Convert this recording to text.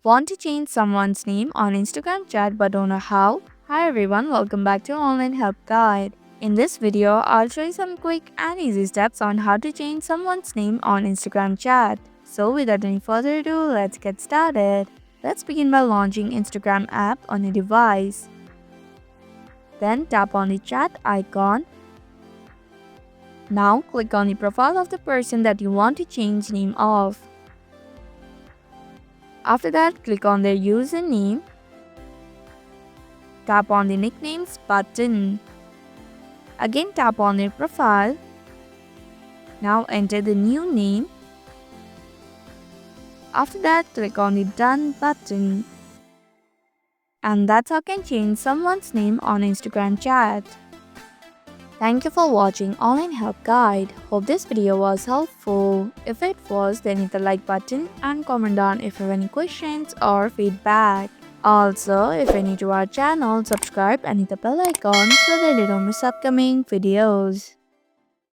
Want to change someone's name on Instagram chat but don't know how? Hi everyone, welcome back to Online Help Guide. In this video, I'll show you some quick and easy steps on how to change someone's name on Instagram chat. So without any further ado, let's get started. Let's begin by launching Instagram app on your device. Then tap on the chat icon. Now click on the profile of the person that you want to change name of. After that, click on their username. Tap on the nicknames button. Again tap on their profile. Now enter the new name. After that, click on the done button. And that's how you can change someone's name on Instagram chat. Thank you for watching Online Help Guide. Hope this video was helpful. If it was, then hit the like button and comment down if you have any questions or feedback. Also, if you're new to our channel, subscribe and hit the bell icon so that you don't miss upcoming videos.